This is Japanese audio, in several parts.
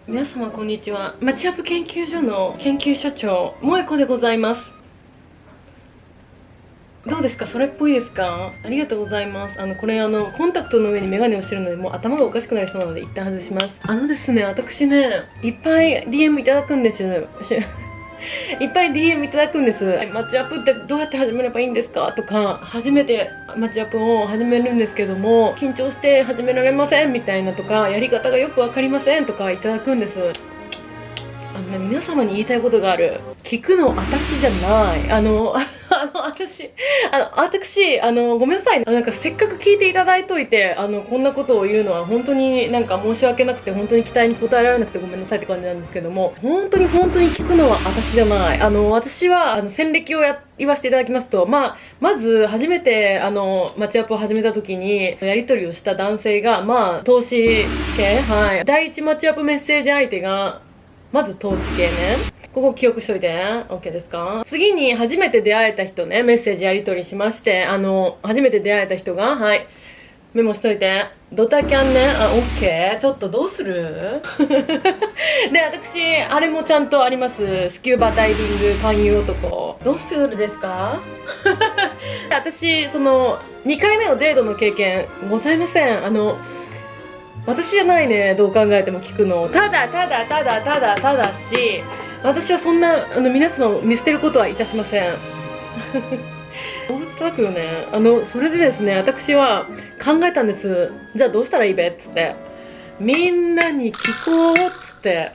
皆様こんにちは。マッチアップ研究所の研究所長萌子でございます。どうですか、それっぽいですか？ありがとうございます。これコンタクトの上にメガネをしてるのでもう頭がおかしくなりそうなので一旦外します。ですね、私ねいっぱい DM いただくんですよ。いっぱい DM いただくんです。マッチアップってどうやって始めればいいんですかとか、初めてマッチアップを始めるんですけども緊張して始められませんみたいなとか、やり方がよく分かりませんとかいただくんです。皆様に言いたいことがある。聞くの私じゃない。私、ごめんなさい。なんかせっかく聞いていただいといて、こんなことを言うのは本当になんか申し訳なくて、本当に期待に応えられなくてごめんなさいって感じなんですけども、本当に聞くのは私じゃない。私は、戦歴を言わせていただきますと、まず、初めて、マッチアップを始めた時に、やり取りをした男性が、投資系、はい。第一マッチアップメッセージ相手が、まず投資系ね。ここ記憶しといて。OK ですか？次に初めて出会えた人ね、メッセージやり取りしまして、初めて出会えた人が、はい。メモしといて。ドタキャンね。OK。ちょっとどうするで、私、あれもちゃんとあります。スキューバダイビング勧誘男。どうするですか？私、2回目のデートの経験ございません。私じゃないね、どう考えても聞くの。ただし、私はそんな皆様を見捨てることはいたしません。動物叩くよね。それでですね、私は考えたんです。じゃあどうしたらいいべっつって、みんなに聞こうっつって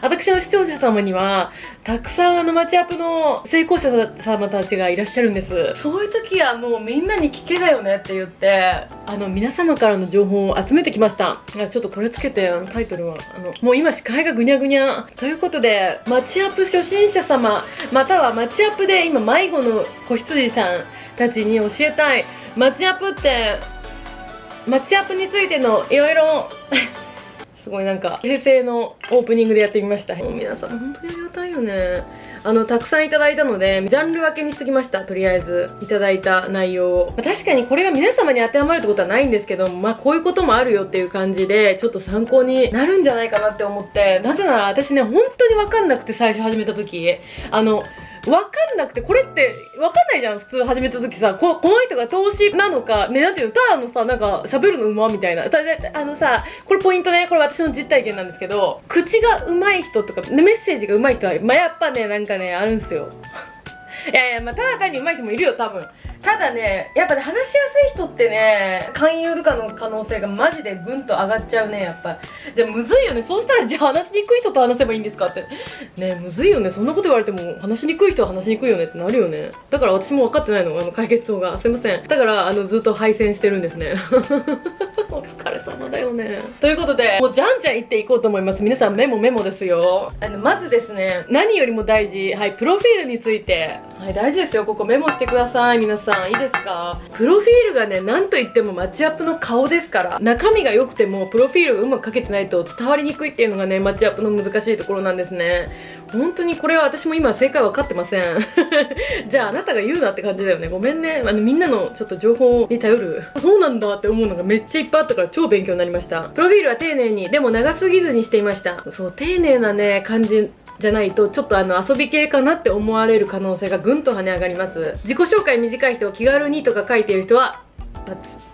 私の視聴者様にはたくさんマッチアップの成功者様たちがいらっしゃるんです。そういう時はもうみんなに聞けだよねって言って皆様からの情報を集めてきました。ちょっとこれつけてタイトルはもう今視界がぐにゃぐにゃということで、マッチアップ初心者様またはマッチアップで今迷子の子羊さんたちに教えたいマッチアップってマッチアップについてのいろいろすごいなんか平成のオープニングでやってみました。もう皆さん本当にありがたいよね。たくさんいただいたのでジャンル分けにしときました。とりあえずいただいた内容を、確かにこれが皆様に当てはまるってことはないんですけど、こういうこともあるよっていう感じでちょっと参考になるんじゃないかなって思って。なぜなら私ね本当に分かんなくて、最初始めた時分かんなくて、これって分かんないじゃん普通始めた時さ。この人が投資なのかね、なんていうの、ただのさ、なんか喋るのうまみたいな。さ、これポイントね、これ私の実体験なんですけど、口が上手い人とかメッセージが上手い人はやっぱねなんかねあるんすよ。いやただ単に上手い人もいるよ多分。ただね、やっぱね、話しやすい人ってね、勧誘とかの可能性がマジでぐんと上がっちゃうね、やっぱ。でもむずいよね。そうしたらじゃあ話しにくい人と話せばいいんですかって。ね、むずいよね。そんなこと言われても話しにくい人は話しにくいよねってなるよね。だから私も分かってないの、解決法が。すいません。だからずっと配線してるんですね。お疲れ様だよね。ということで、もうじゃんじゃん言っていこうと思います。皆さんメモですよ。まずですね、何よりも大事、はい、プロフィールについて。はい、大事ですよ。ここメモしてください。皆さんいいですか？プロフィールがね、なんといってもマッチアップの顔ですから。中身が良くてもプロフィールがうまく書けてないと伝わりにくいっていうのがね、マッチアップの難しいところなんですね。本当にこれは私も今正解分かってません。じゃああなたが言うなって感じだよね。ごめんね。みんなのちょっと情報に頼る。そうなんだって思うのがめっちゃいっぱいあったから超勉強になりました。プロフィールは丁寧に、でも長すぎずにしていました。そう、丁寧なね、感じじゃないとちょっと遊び系かなって思われる可能性がぐんと跳ね上がります。自己紹介短い人、気軽にとか書いている人は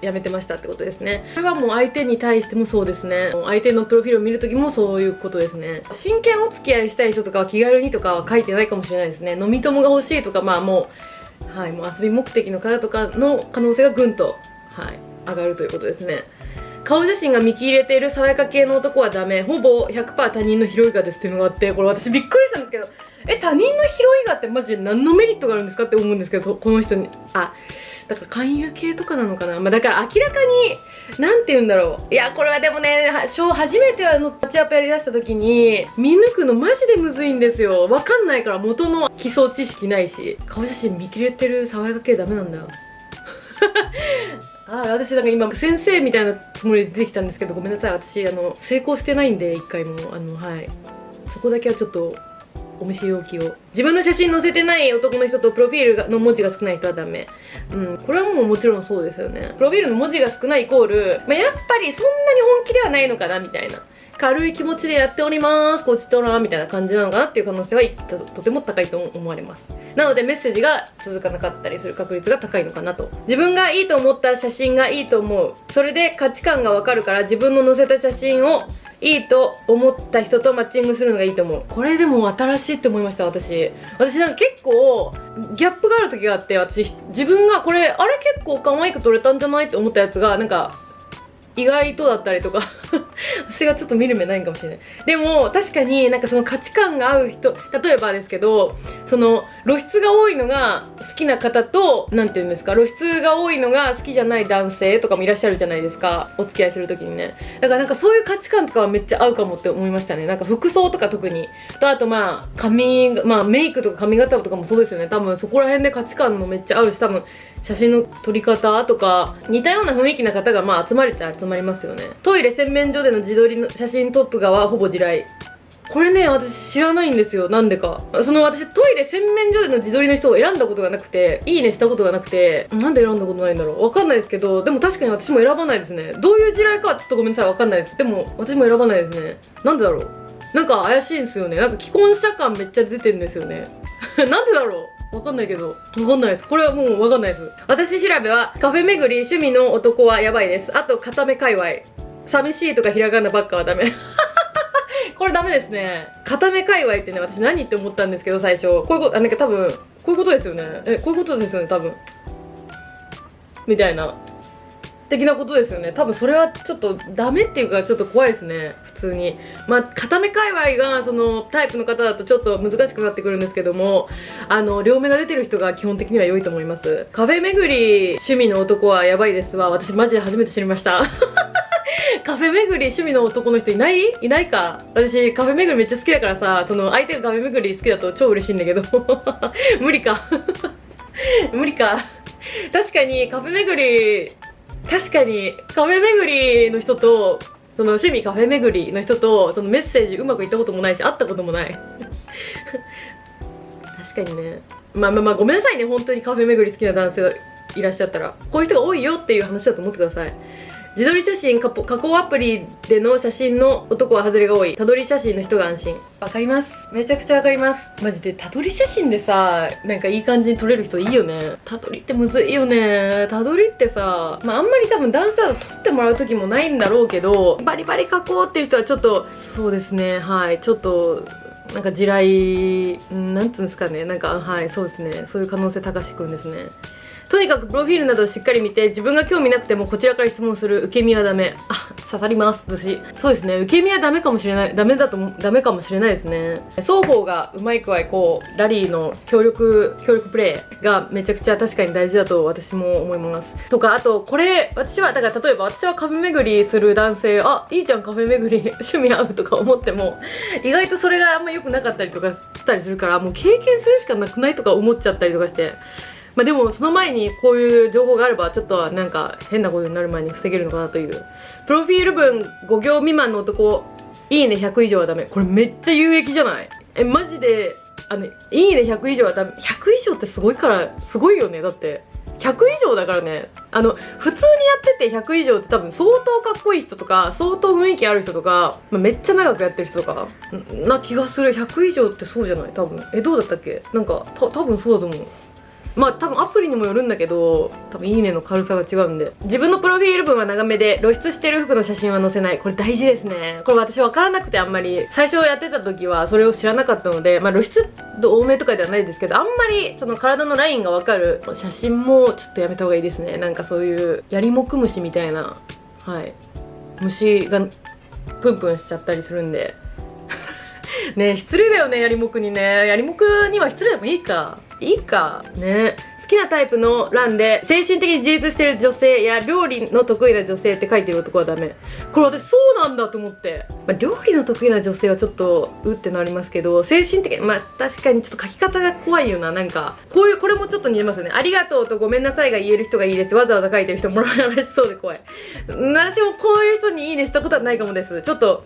やめてましたってことですね。これはもう相手に対してもそうですね。相手のプロフィールを見るときもそういうことですね。真剣お付き合いしたい人とかは気軽にとかは書いてないかもしれないですね。飲み友が欲しいとか、もうはい、もう遊び目的の方とかの可能性がぐんと、はい、上がるということですね。顔写真が見切れている爽やか系の男はダメ。ほぼ 100% 他人のヒロイガですっていうのがあって、これ私びっくりしたんですけど、他人のヒロイガってマジで何のメリットがあるんですかって思うんですけど、この人にだから勧誘系とかなのかな。だから明らかになんて言うんだろう。いやこれはでもね、初めてマッチアップやりだした時に見抜くのマジでむずいんですよ。わかんないから、元の基礎知識ないし。顔写真見切れてる爽やか系ダメなんだよ。私なんか今先生みたいなつもりで出てきたんですけど、ごめんなさい。私成功してないんで、一回もはい、そこだけはちょっとお見知りおきを。自分の写真載せてない男の人とプロフィールの文字が少ない人はダメ。これはもちろんそうですよね。プロフィールの文字が少ないイコール、やっぱりそんなに本気ではないのかなみたいな軽い気持ちでやっております、こちとらみたいな感じなのかなっていう可能性はとても高いと思われます。なのでメッセージが続かなかったりする確率が高いのかなと。自分がいいと思った写真がいいと思う、それで価値観がわかるから自分の載せた写真をいいと思った人とマッチングするのがいいと思う。これでも新しいって思いました。私なんか結構ギャップがある時があって、自分がこれあれ結構可愛く撮れたんじゃないって思ったやつがなんか意外とだったりとか私がちょっと見る目ないかもしれない。でも確かになんかその価値観が合う人、例えばですけど、その露出が多いのが好きな方と、なんていうんですか、露出が多いのが好きじゃない男性とかもいらっしゃるじゃないですか、お付き合いする時にね。だからなんかそういう価値観とかはめっちゃ合うかもって思いましたね。なんか服装とか特にと、あとまあメイクとか髪型とかもそうですよね。多分そこら辺で価値観もめっちゃ合うし、多分写真の撮り方とか似たような雰囲気な方がまあ集まりますよね。トイレ洗面所での自撮りの写真トップ画はほぼ地雷。これね、私知らないんですよ、なんでか。私トイレ洗面所での自撮りの人を選んだことがなくて、いいねしたことがなくて、なんで選んだことないんだろう、わかんないですけど、でも確かに私も選ばないですね。どういう地雷かはちょっとごめんなさい、わかんないです。でも私も選ばないですね。なんでだろう、なんか怪しいんですよね。なんか既婚者感めっちゃ出てんですよねなんでだろう、わかんないけど、わかんないです。これはもうわかんないです。私調べはカフェ巡り趣味の男はやばいです。あと固め界隈、寂しいとかひらがなばっかはダメこれダメですね。固め界隈ってね、私何って思ったんですけど最初、こういうことなんか多分こういうことですよね。こういうことですよね多分、みたいな的なことですよね。多分それはちょっとダメっていうか、ちょっと怖いですね普通に。まあ固め界隈がそのタイプの方だとちょっと難しくなってくるんですけども、両目が出てる人が基本的には良いと思います。カフェ巡り趣味の男はやばいですわ、私マジで初めて知りましたカフェ巡り趣味の男の人いないか。私カフェ巡りめっちゃ好きだからさ、その相手がカフェ巡り好きだと超嬉しいんだけど無理か無理か。確かにカフェ巡りの人と、その趣味カフェ巡りの人とそのメッセージうまくいったこともないし、会ったこともない確かにね。まあごめんなさいね、本当にカフェ巡り好きな男性いらっしゃったら、こういう人が多いよっていう話だと思ってください。自撮り写真加工アプリでの写真の男は外れが多い。たどり写真の人が安心。わかります、めちゃくちゃわかります。マジでたどり写真でさ、なんかいい感じに撮れる人いいよね。たどりってむずいよね。たどりってさ、まああんまり多分ダンサーと撮ってもらう時もないんだろうけど、バリバリ加工っていう人はちょっと、そうですね、はい、ちょっとなんか地雷、なんつうんですかね、なんかはい、そうですね、そういう可能性高しくんですね。とにかくプロフィールなどをしっかり見て、自分が興味なくてもこちらから質問する。受け身はダメ。あ、刺さります、私。そうですね、受け身はダメかもしれない。ダメかもしれないですね。双方がうまいくわい、こうラリーの協力プレイがめちゃくちゃ確かに大事だと私も思います。とか、あとこれ、私はだから例えば私はカフェ巡りする男性、あ、いいじゃんカフェ巡り趣味合うとか思っても、意外とそれがあんま良くなかったりとかしたりするから、もう経験するしかなくないとか思っちゃったりとかして。まあでもその前にこういう情報があれば、ちょっとなんか変なことになる前に防げるのかなという。プロフィール文5行未満の男、いいね100以上はダメ。これめっちゃ有益じゃない？マジで、いいね100以上はダメ。100以上ってすごいから、すごいよね。だって100以上だからね。普通にやってて100以上って多分相当かっこいい人とか、相当雰囲気ある人とか、めっちゃ長くやってる人とかな気がする。100以上ってそうじゃない多分。どうだったっけ。なんか多分そうだと思う。まあ多分アプリにもよるんだけど、多分いいねの軽さが違うんで。自分のプロフィール文は長めで、露出してる服の写真は載せない。これ大事ですね。これ私分からなくて、あんまり最初やってた時はそれを知らなかったので、まあ露出多めとかではないですけど、あんまりその体のラインが分かる写真もちょっとやめた方がいいですね。なんかそういうヤリモクムシみたいな、はい、虫がプンプンしちゃったりするんでねえ、失礼だよね、ヤリモクにね。ヤリモクには失礼でもいいかね。好きなタイプの欄で精神的に自立している女性や料理の得意な女性って書いてる男はダメ。これ私そうなんだと思って、料理の得意な女性はちょっとうってなりますけど、精神的に確かにちょっと書き方が怖いよな。なんかこれもちょっと似えますよね。ありがとうとごめんなさいが言える人がいいです。わざわざ書いてる人もらえしそうで怖い。私もこういう人にいいねしたことはないかもです。ちょっと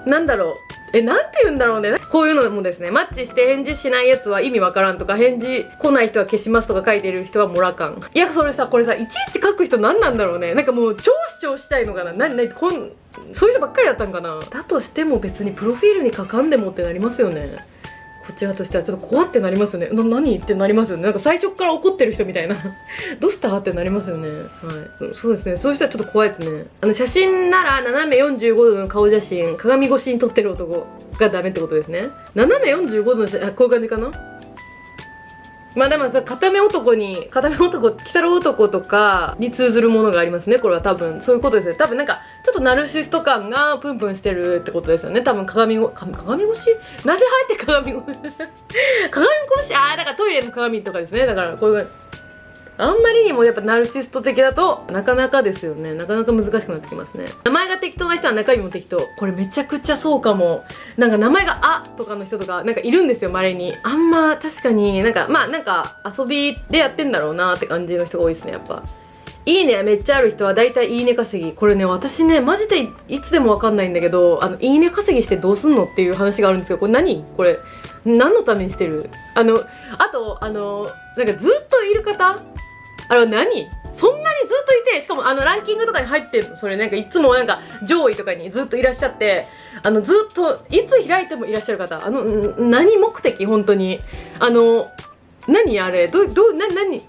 なんだろう、なんて言うんだろうね。こういうのもですね、マッチして返事しないやつは意味わからんとか、返事来ない人は消しますとか書いてる人はモラカン。いや、それさ、これさ、いちいち書く人何なんだろうね。なんかもう超主張したいのかな。そういう人ばっかりだったんかな。だとしても別にプロフィールに書かんでもってなりますよね。こちらとしてはちょっと怖ってなりますよね。何ってなりますよね。なんか最初から怒ってる人みたいなどうしたってなりますよね。はい。そうですね。そういう人はちょっと怖いですね。写真なら斜め45度の顔写真、鏡越しに撮ってる男がダメってことですね。斜め45度のこういう感じかな。まあでもさ、片目男、キサロ男とかに通ずるものがありますね。これは多分、そういうことですね。多分なんか、ちょっとナルシスト感がプンプンしてるってことですよね。多分鏡越しなんであえて鏡越しだからトイレの鏡とかですね。だからこういうあんまりにもやっぱナルシスト的だとなかなかですよね。なかなか難しくなってきますね。名前が適当な人は中身も適当。これめちゃくちゃそうかも。なんか名前があとかの人とかなんかいるんですよ、稀に。あんま確かになんかなんか遊びでやってんだろうなって感じの人が多いですね、やっぱ。いいねめっちゃある人は大体いいね稼ぎ。これね、私ね、マジでいつでもわかんないんだけど、いいね稼ぎしてどうすんのっていう話があるんですよ。これ何これ。何のためにしてるあと、なんかずっといる方あれは何そんなにずっといて、しかもランキングとかに入ってるの。それなんかいつもなんか上位とかにずっといらっしゃって、ずっといつ開いてもいらっしゃる方。何目的本当に。何あれ何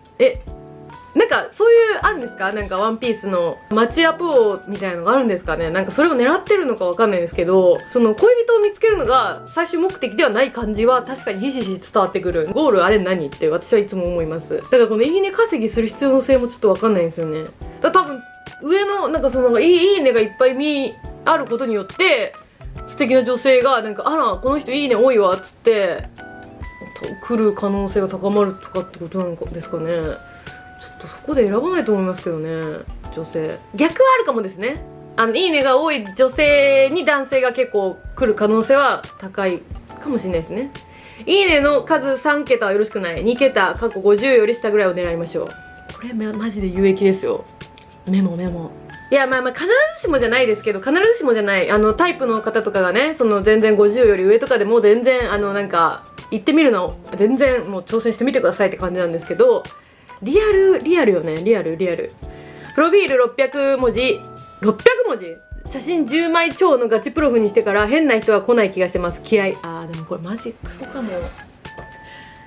なんかそういうあるんですか？なんかワンピースのマチアポーみたいなのがあるんですかね。なんかそれを狙ってるのかわかんないんですけど、その恋人を見つけるのが最終目的ではない感じは確かにひしひし伝わってくる。ゴールあれ何って私はいつも思います。だからこのいいね稼ぎする必要性もちょっとわかんないんですよね。だから多分上のなんかそのいいねがいっぱいあることによって素敵な女性がなんかあらこの人いいね多いわっつって来る可能性が高まるとかってことなのですかね。ちょっとそこで選ばないと思いますけどね、女性。逆はあるかもですね。いいねが多い女性に男性が結構来る可能性は高いかもしれないですね。いいねの数3桁はよろしくない。2桁、過去50より下ぐらいを狙いましょう。これマジで有益ですよ。メモ。いや、必ずしもじゃないですけど、必ずしもじゃない。タイプの方とかがね、その全然50より上とかでも全然、なんか、行ってみるの、全然もう挑戦してみてくださいって感じなんですけど、リアルよね、リアル。プロフィール600文字写真10枚超のガチプロフにしてから変な人は来ない気がしてます。気合い。でもこれマジクソかも。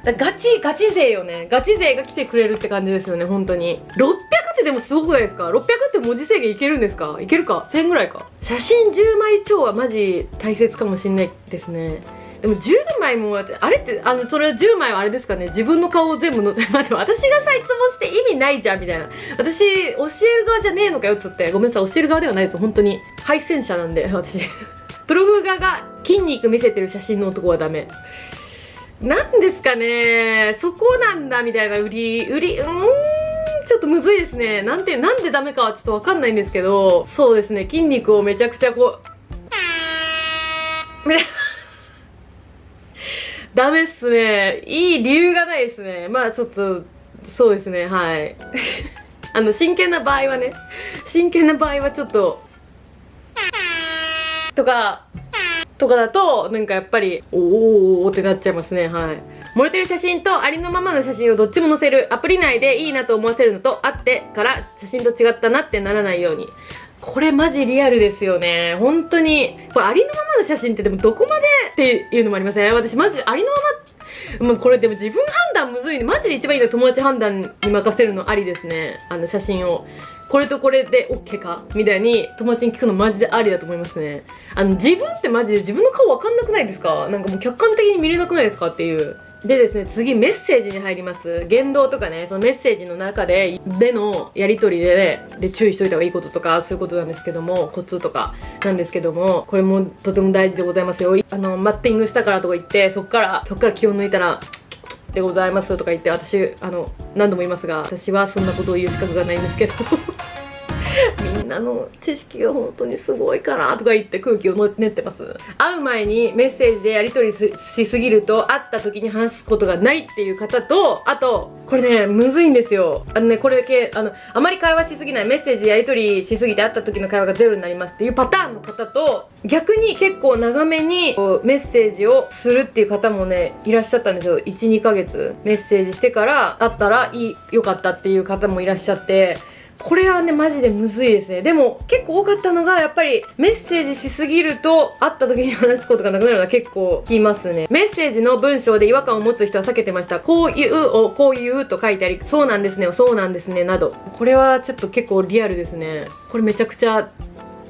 ガチ勢よね。ガチ勢が来てくれるって感じですよね、本当に。600ってでもすごくないですか？ 600 って文字制限いけるんですか？いけるか ?1000 ぐらいか。写真10枚超はマジ大切かもしんないですね。でも10枚もあれってそれ10枚はあれですかね、自分の顔を全部載せ待って、私がさ質問して意味ないじゃんみたいな。私教える側じゃねえのかよっつって。ごめんなさい、教える側ではないです、本当に配線者なんで私プロフ画が筋肉見せてる写真の男はダメなんですかね。そこなんだみたいな売りちょっとむずいですね。なんでダメかはちょっとわかんないんですけど、そうですね、筋肉をめちゃくちゃこうダメっすね。いい理由がないですね。ちょっとそうですね、はい真剣な場合はちょっととかだとなんかやっぱりおーってなっちゃいますね。はい。漏れてる写真とありのままの写真をどっちも載せる。アプリ内でいいなと思わせるのと会ってから写真と違ったなってならないように。これマジリアルですよね。本当に。これありのままの写真ってでもどこまでっていうのもありません？私マジでありのまま、これでも自分判断むずいね。マジで一番いいのは友達判断に任せるのありですね。写真を。これとこれで OK かみたいに友達に聞くのマジでありだと思いますね。自分ってマジで自分の顔わかんなくないですか？なんかもう客観的に見れなくないですかっていう。でですね、次メッセージに入ります。言動とかね、そのメッセージの中でのやり取りで注意しといた方がいいこととか、そういうことなんですけども、コツとかなんですけども、これもとても大事でございますよ。マッティングしたからとか言って、そっから気を抜いたら、でございますとか言って、私、何度も言いますが、私はそんなことを言う資格がないんですけど、みんなの知識が本当にすごいかなとか言って空気を練ってます。会う前にメッセージでやり取りしすぎると会った時に話すことがないっていう方と、あとこれねむずいんですよ。これ系あまり会話しすぎない、メッセージでやり取りしすぎて会った時の会話がゼロになりますっていうパターンの方と、逆に結構長めにメッセージをするっていう方もねいらっしゃったんですよ。 1,2 ヶ月メッセージしてから会ったら良かったっていう方もいらっしゃって、これはねマジでむずいですね。でも結構多かったのがやっぱりメッセージしすぎると会った時に話すことがなくなるのは結構聞きますね。メッセージの文章で違和感を持つ人は避けてました。こういうをこういうと書いてあり、そうなんですね、そうなんですねなど、これはちょっと結構リアルですね。これめちゃくちゃ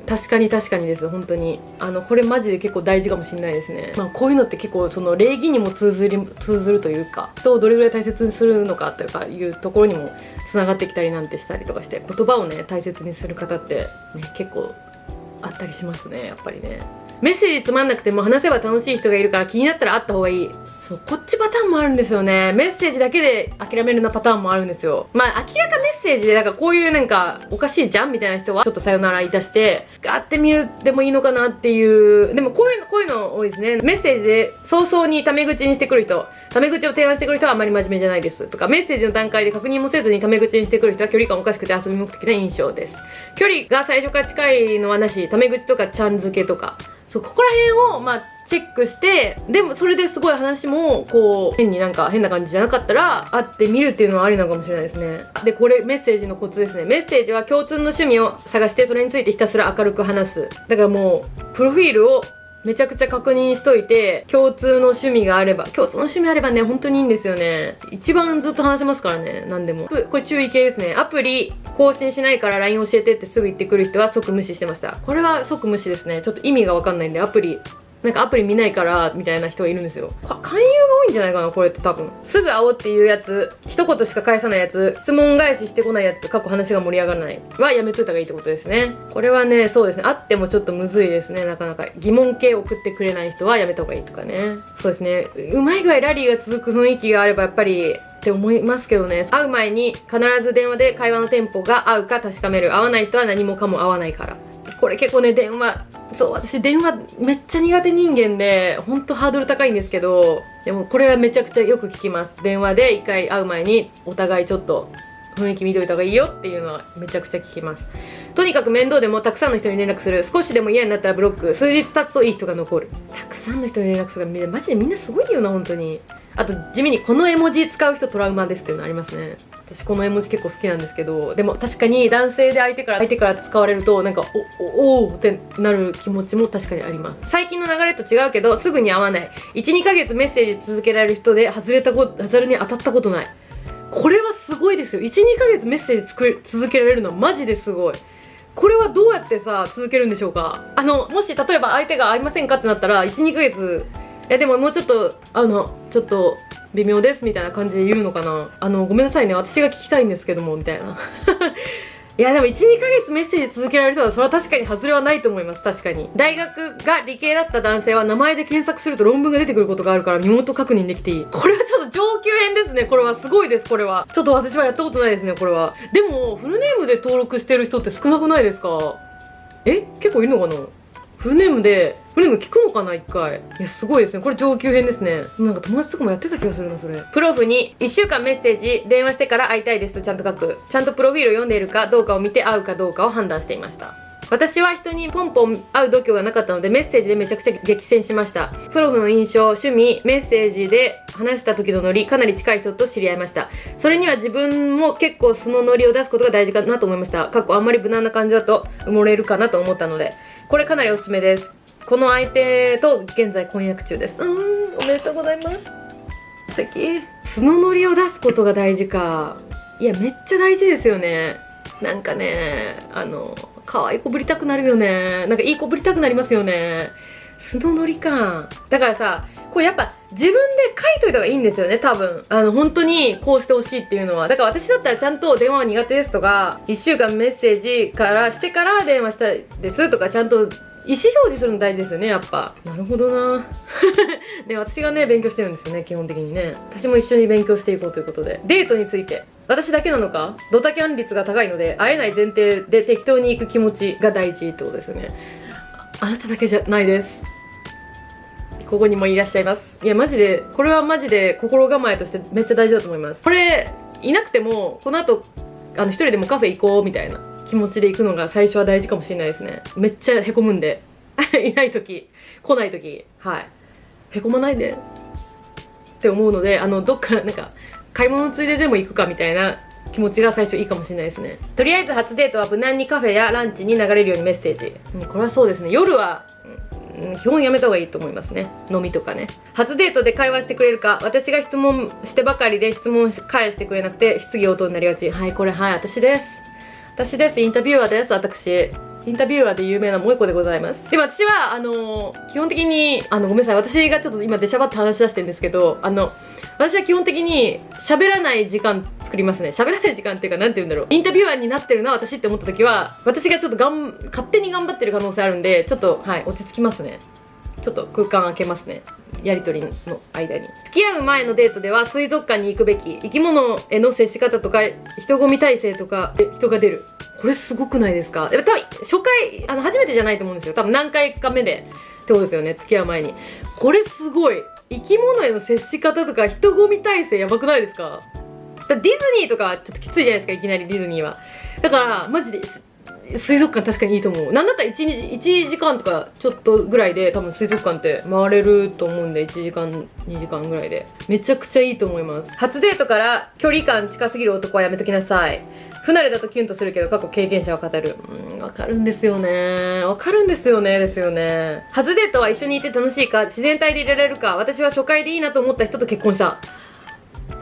確かにです本当にこれマジで結構大事かもしれないですね。こういうのって結構その礼儀にも通ずるというか、人をどれぐらい大切にするのかというところにもつながってきたりなんてしたりとかして、言葉をね大切にする方ってね結構あったりしますね、やっぱりね。メッセージつまんなくても話せば楽しい人がいるから気になったら会った方がいい。そう、こっちパターンもあるんですよね。メッセージだけで諦めるようなパターンもあるんですよ。明らかメッセージでこういうなんかおかしいじゃんみたいな人はちょっとさよなら言い出して会ってみるでもいいのかなっていう。でもこういうの多いですね。メッセージで早々にタメ口にしてくる人、タメ口を提案してくる人はあまり真面目じゃないですとか、メッセージの段階で確認もせずにタメ口にしてくる人は距離感おかしくて遊び目的な印象です。距離が最初から近いのはなし、タメ口とかちゃん付けとか、そう、ここら辺をチェックして、でもそれですごい話もこう変な感じじゃなかったら会ってみるっていうのはありなのかもしれないですね。でこれメッセージのコツですね。メッセージは共通の趣味を探してそれについてひたすら明るく話す。だからもうプロフィールをめちゃくちゃ確認しといて、共通の趣味あればね本当にいいんですよね。一番ずっと話せますからね、何でも。これ注意系ですね。アプリ更新しないから LINE 教えてってすぐ言ってくる人は即無視してました。これは即無視ですね。ちょっと意味がわかんないんで、アプリ見ないからみたいな人がいるんですよ。勧誘が多いんじゃないかなこれって。多分すぐ会おうっていうやつ、一言しか返さないやつ、質問返ししてこないやつ、過去話が盛り上がらないはやめといた方がいいってことですね。これはねそうですね、会ってもちょっとむずいですね。なかなか疑問系送ってくれない人はやめた方がいいとかね。そうですね、うまい具合ラリーが続く雰囲気があればやっぱりって思いますけどね。会う前に必ず電話で会話のテンポが合うか確かめる。合わない人は何もかも合わないから。これ結構ね私電話めっちゃ苦手人間でほんとハードル高いんですけど、でもこれはめちゃくちゃよく聞きます。電話で一回会う前にお互いちょっと雰囲気見といた方がいいよっていうのはめちゃくちゃ聞きます。とにかく面倒でもたくさんの人に連絡する。少しでも嫌になったらブロック。数日経つといい人が残る。たくさんの人に連絡する。マジでみんなすごいよな本当に。あと地味にこの絵文字使う人トラウマですっていうのありますね。私この絵文字結構好きなんですけど、でも確かに男性で相手から使われるとなんかおってなる気持ちも確かにあります。最近の流れと違うけどすぐに会わない。 1,2 ヶ月メッセージ続けられる人で外れに当たったことない。これはすごいですよ。 1,2 ヶ月メッセージ続けられるのはマジですごい。これはどうやって続けるんでしょうか。もし例えば相手が会いませんかってなったら 1,2 ヶ月でももうちょっとちょっと微妙ですみたいな感じで言うのかな。ごめんなさいね私が聞きたいんですけどもみたいな。いやでも 1,2 ヶ月メッセージ続けられる人はそれは確かに外れはないと思います。確かに大学が理系だった男性は名前で検索すると論文が出てくることがあるから身元確認できていい。これはちょっと上級編ですね。これはすごいです。これはちょっと私はやったことないですね。これはでもフルネームで登録してる人って少なくないですか。結構いるのかな。フルネーム聞くのかな一回。いやすごいですね。これ上級編ですね。なんか友達とかもやってた気がするなそれ。プロフに1週間メッセージ電話してから会いたいですとちゃんと書く。ちゃんとプロフィールを読んでいるかどうかを見て会うかどうかを判断していました。私は人にポンポン会う度胸がなかったのでメッセージでめちゃくちゃ激戦しました。プロフの印象、趣味、メッセージで話した時のノリ、かなり近い人と知り合いました。それには自分も結構素のノリを出すことが大事かなと思いました。あんまり無難な感じだと埋もれるかなと思ったので、これかなりおすすめです。この相手と現在婚約中です。おめでとうございます。素敵。素のノリを出すことが大事か。いやめっちゃ大事ですよね。なんかね可愛い子ぶりたくなるよね。なんかいい子ぶりたくなりますよね。素のノリか。だからさこれやっぱ自分で書いといた方がいいんですよね多分。本当にこうしてほしいっていうのは。だから私だったらちゃんと電話は苦手ですとか1週間メッセージしてから電話したいですとかちゃんと意思表示するの大事ですよねやっぱ。なるほどな。ね私がね勉強してるんですよね基本的にね。私も一緒に勉強していこうということで。デートについて私だけなのかドタキャン率が高いので会えない前提で適当に行く気持ちが大事ってことですよね。あなただけじゃないです。ここにもいらっしゃいます。いやマジでこれはマジで心構えとしてめっちゃ大事だと思います。これいなくてもこの後一人でもカフェ行こうみたいな気持ちで行くのが最初は大事かもしれないですね。めっちゃへこむんでいない時来ない時、はい、へこまないでって思うので、どっかなんか買い物ついででも行くかみたいな気持ちが最初いいかもしれないですね。とりあえず初デートは無難にカフェやランチに流れるようにメッセージ、これはそうですね。夜は基本やめた方がいいと思いますね。飲みとかね。初デートで会話してくれるか、私が質問してばかりで質問返してくれなくて質疑応答になりがち。はい、これはい私です。私です。インタビュアーです。私インタビュアーで有名な萌子でございます。でも私は基本的にごめんなさい、私がちょっと今出しゃばって話し出してるんですけど、私は基本的に喋らない時間作りますね。喋らない時間っていうか、なんて言うんだろう、インタビュアーになってるな私って思った時は、私がちょっと勝手に頑張ってる可能性あるんで、ちょっとはい落ち着きますね。ちょっと空間空けますね、やり取りの間に。付き合う前のデートでは水族館に行くべき、生き物への接し方とか人混み体制とかで人が出る、これすごくないですか？多分初回初めてじゃないと思うんですよ。多分何回か目でってことですよね、付き合う前に。これすごい、生き物への接し方とか人混み体制やばくないですか？ディズニーとかはちょっときついじゃないですか、いきなりディズニーは。だからマジで水族館確かにいいと思う。なんだったら1時間とかちょっとぐらいで多分水族館って回れると思うんで、1時間2時間ぐらいでめちゃくちゃいいと思います。初デートから距離感近すぎる男はやめときなさい。不慣れだとキュンとするけど過去経験者は語る。わかるんですよね。わかるんですよね。ですよね。初デートは一緒にいて楽しいか、自然体でいられるか。私は初回でいいなと思った人と結婚した。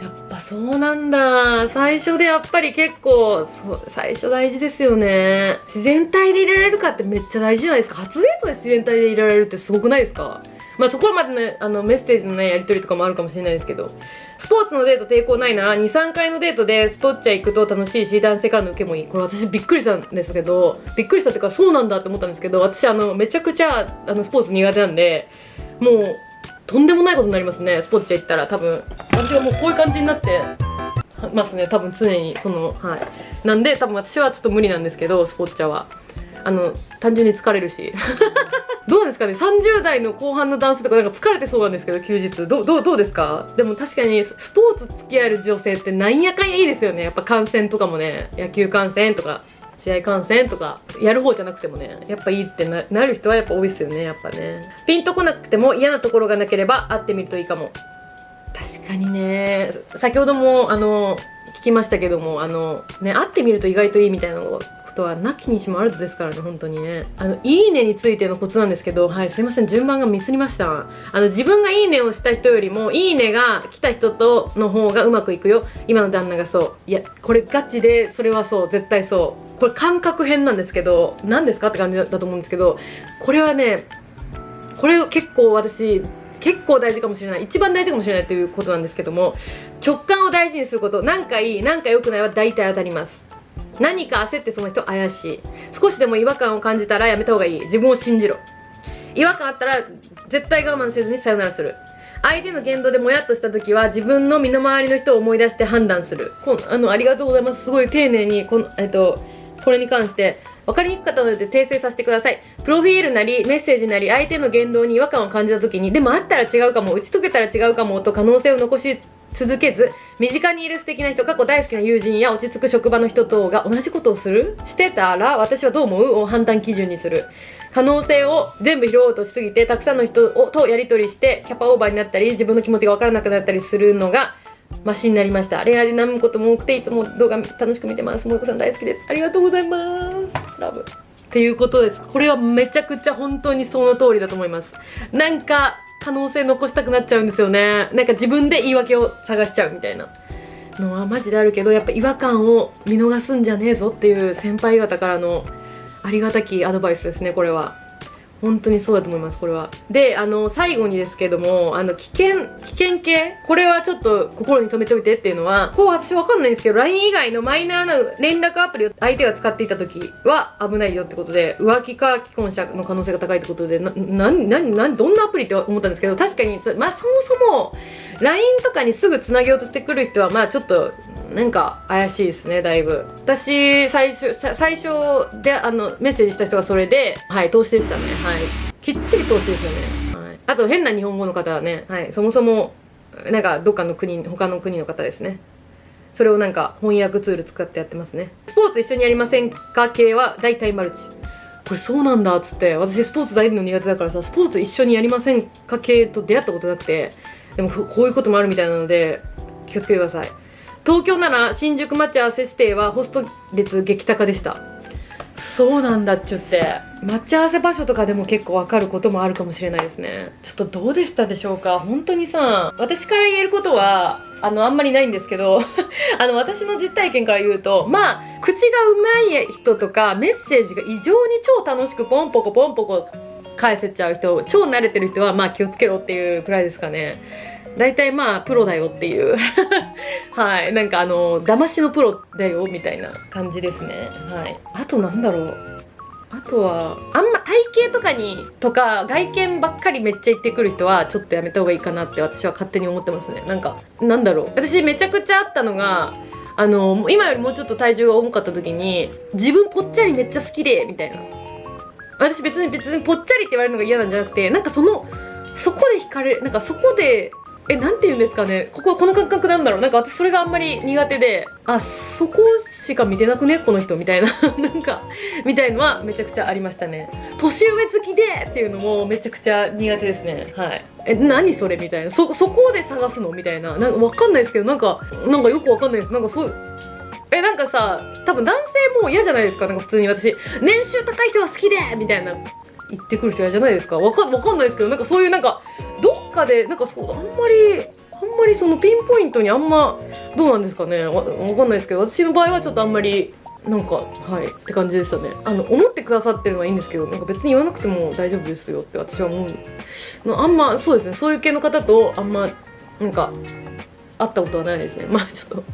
やっぱそうなんだ。最初でやっぱり結構最初大事ですよね。自然体でいられるかってめっちゃ大事じゃないですか。初デートで自然体でいられるってすごくないですか？まあそこまでね、メッセージのねやり取りとかもあるかもしれないですけど、スポーツのデート抵抗ないなら 2,3 回のデートでスポッチャ行くと楽しいし、男性からの受けもいい。これ私びっくりしたんですけど、びっくりしたっていうかそうなんだって思ったんですけど、私めちゃくちゃスポーツ苦手なんで、もうとんでもないことになりますね。スポッチャ行ったら多分私はもうこういう感じになってますね、多分常にはいなんで、多分私はちょっと無理なんですけど、スポッチャは単純に疲れるしどうなんですかね、30代の後半の男性とかなんか疲れてそうなんですけど、休日どうですか？でも確かにスポーツ付き合える女性ってなんやかんやいいですよね。やっぱ観戦とかもね、野球観戦とか試合観戦とかやる方じゃなくてもね、やっぱいいってなる人はやっぱ多いですよね、やっぱね。ピンとこなくても嫌なところがなければ会ってみるといいかも。確かにね、先ほども聞きましたけども、ね、会ってみると意外といいみたいなことはなきにしもあるですからね、本当にね。いいねについてのコツなんですけど、はい、すいません、順番がミスりました。自分がいいねをした人よりもいいねが来た人との方がうまくいくよ。今の旦那がそう。いや、これガチで、それはそう、絶対そう。これ感覚編なんですけど、何ですかって感じだと思うんですけど、これはね、これ結構私結構大事かもしれない、一番大事かもしれないということなんですけども、直感を大事にすること。なんかいい、なんか良くないは大体当たります。何か焦ってその人怪しい、少しでも違和感を感じたらやめた方がいい。自分を信じろ。違和感あったら絶対我慢せずにさよならする。相手の言動でもやっとした時は自分の身の回りの人を思い出して判断する。ありがとうございます。すごい丁寧にこれに関して分かりにくかったので訂正させてください。プロフィールなりメッセージなり相手の言動に違和感を感じた時に、でもあったら違うかも、打ち解けたら違うかもと可能性を残し続けず、身近にいる素敵な人、過去大好きな友人や落ち着く職場の人等が同じことをしてたら私はどう思うを判断基準にする。可能性を全部拾おうとしすぎてたくさんの人とやり取りしてキャパオーバーになったり、自分の気持ちが分からなくなったりするのがマシになりました。恋愛で悩むことも多くていつも動画楽しく見てます。萌子さん大好きです。ありがとうございます。ラブっていうことです。これはめちゃくちゃ本当にその通りだと思います。なんか可能性残したくなっちゃうんですよね。なんか自分で言い訳を探しちゃうみたいなのはマジであるけど、やっぱ違和感を見逃すんじゃねえぞっていう先輩方からのありがたきアドバイスですね。これは本当にそうだと思います。これはで最後にですけども、危険系、これはちょっと心に留めておいてっていうのは、こう私わかんないんですけど LINE 以外のマイナーな連絡アプリを相手が使っていた時は危ないよってことで、浮気か既婚者の可能性が高いってことで、どんなアプリって思ったんですけど、確かにそもそも LINE とかにすぐつなげようとしてくる人はちょっとなんか怪しいですね、だいぶ。私最初でメッセージした人がそれで、はい、投資でしたね。はい、きっちり投資ですよね。はい、あと変な日本語の方はね、はい、そもそもなんかどっかの国、他の国の方ですね。それをなんか翻訳ツール使ってやってますね。スポーツ一緒にやりませんか系は大体マルチ。これそうなんだっつって、私スポーツ大の苦手だからさ、スポーツ一緒にやりませんか系と出会ったことなくて、でもこういうこともあるみたいなので気をつけてください。東京なら新宿待ち合わせ指定はホスト率激高でした。そうなんだっちゅって、待ち合わせ場所とかでも結構わかることもあるかもしれないですね。ちょっとどうでしたでしょうか。本当にさ、私から言えることはあんまりないんですけど私の実体験から言うと、まあ口がうまい人とかメッセージが異常に超楽しくポンポコポンポコ返せちゃう人、超慣れてる人はまあ気をつけろっていうくらいですかね。大体まあプロだよっていうはい、なんか騙しのプロだよみたいな感じですね。はい。あとなんだろう、あとはあんま体型とか外見ばっかりめっちゃ言ってくる人はちょっとやめた方がいいかなって私は勝手に思ってますね。なんかなんだろう、私めちゃくちゃあったのが、今よりもうちょっと体重が重かった時に、自分ぽっちゃりめっちゃ好きでみたいな、私別にぽっちゃりって言われるのが嫌なんじゃなくて、なんかそこで惹かれ、なんかそこでなんて言うんですかね、この感覚なんだろう、なんか私それがあんまり苦手で、あ、そこしか見てなくねこの人みたいななんかみたいのはめちゃくちゃありましたね。年上好きでっていうのもめちゃくちゃ苦手ですね。はい。何それみたいな、そこで探すのみたいな、なんかわかんないですけど、なんかよくわかんないです。なんかそうなんかさ、多分男性も嫌じゃないですか。なんか普通に私年収高い人が好きでみたいな言ってくる人嫌じゃないですか。わかんないですけど、なんかそういうなんかどっかでなんかそうあんまりそのピンポイントにあんまどうなんですかね、わかんないですけど、私の場合はちょっとあんまりなんかはいって感じでしたね。思ってくださってるのはいいんですけど、なんか別に言わなくても大丈夫ですよって私は思う。あんまそうですね、そういう系の方とあんまなんか会ったことはないですね。まあちょっと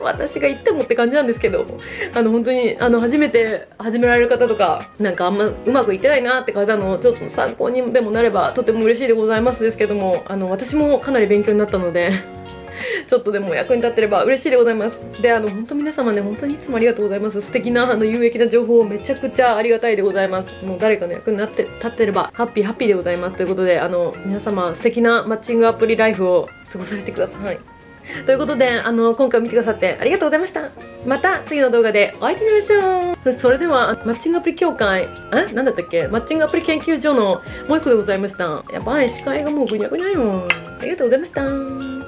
私が言ってもって感じなんですけど、本当に初めて始められる方とか、なんかあんまうまくいってないなって方のちょっと参考にでもなればとても嬉しいでございますですけども、私もかなり勉強になったのでちょっとでも役に立ってれば嬉しいでございます。で本当皆様ね、本当にいつもありがとうございます。素敵な有益な情報をめちゃくちゃありがたいでございます。もう誰かの役に立ってればハッピーでございますということで、皆様素敵なマッチングアプリライフを過ごされてください。ということで今回見てくださってありがとうございました。また次の動画でお会いしましょう。それではマッチングアプリ協会なんだったっけ、マッチングアプリ研究所のもう一個でございました。やばい、視界がもうぐにゃぐにゃよ。ありがとうございました。